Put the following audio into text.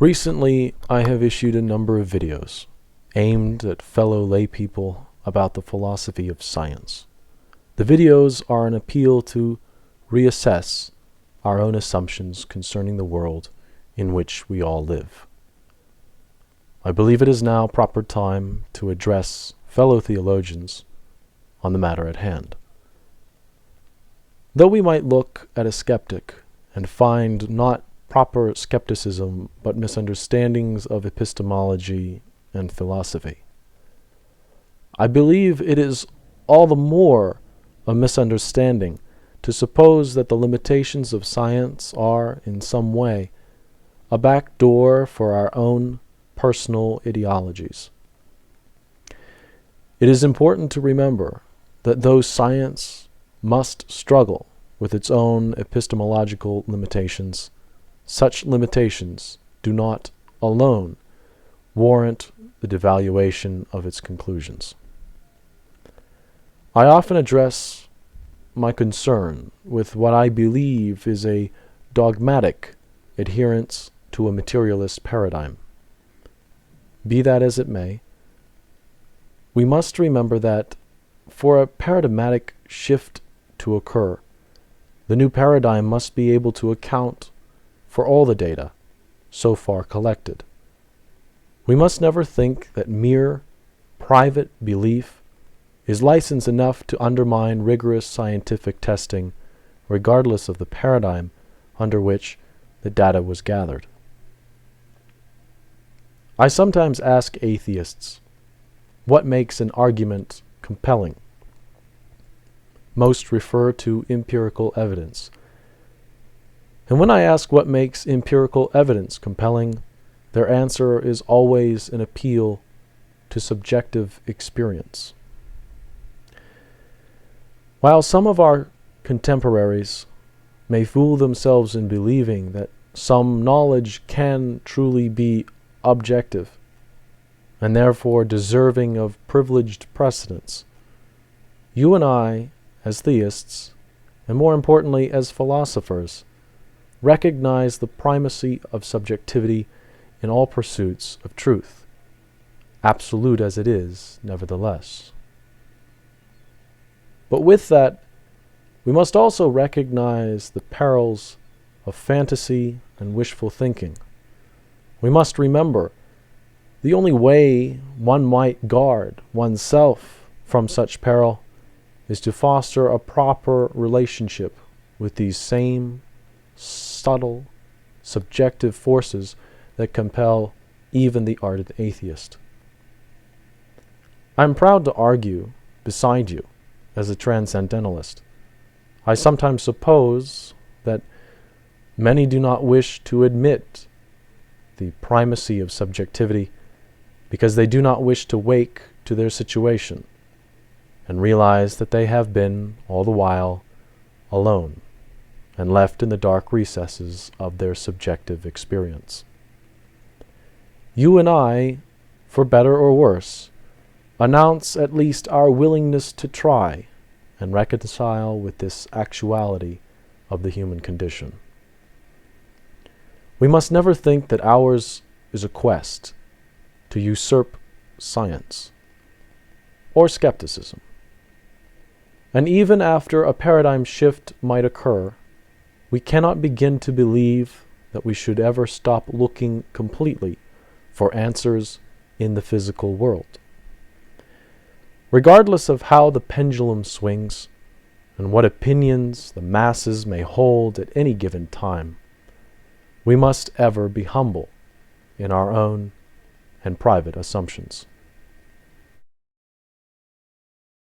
Recently, I have issued a number of videos aimed at fellow laypeople about the philosophy of science. The videos are an appeal to reassess our own assumptions concerning the world in which we all live. I believe it is now proper time to address fellow theologians on the matter at hand. Though we might look at a skeptic and find not proper skepticism, but misunderstandings of epistemology and philosophy, I believe it is all the more a misunderstanding to suppose that the limitations of science are, in some way, a back door for our own personal ideologies. It is important to remember that though science must struggle with its own epistemological limitations, such limitations do not alone warrant the devaluation of its conclusions. I often address my concern with what I believe is a dogmatic adherence to a materialist paradigm. Be that as it may, we must remember that for a paradigmatic shift to occur, the new paradigm must be able to account for all the data so far collected. We must never think that mere private belief is license enough to undermine rigorous scientific testing, regardless of the paradigm under which the data was gathered. I sometimes ask atheists, what makes an argument compelling? Most refer to empirical evidence. And when I ask what makes empirical evidence compelling, their answer is always an appeal to subjective experience. While some of our contemporaries may fool themselves in believing that some knowledge can truly be objective, and therefore deserving of privileged precedence, you and I, as theists, and more importantly as philosophers, recognize the primacy of subjectivity in all pursuits of truth, absolute as it is, nevertheless. But with that, we must also recognize the perils of fantasy and wishful thinking. We must remember the only way one might guard oneself from such peril is to foster a proper relationship with these same subtle, subjective forces that compel even the ardent atheist. I am proud to argue beside you as a transcendentalist. I sometimes suppose that many do not wish to admit the primacy of subjectivity because they do not wish to wake to their situation and realize that they have been, all the while, alone and left in the dark recesses of their subjective experience. You and I, for better or worse, announce at least our willingness to try and reconcile with this actuality of the human condition. We must never think that ours is a quest to usurp science or skepticism. And even after a paradigm shift might occur, we cannot begin to believe that we should ever stop looking completely for answers in the physical world. Regardless of how the pendulum swings and what opinions the masses may hold at any given time, we must ever be humble in our own and private assumptions.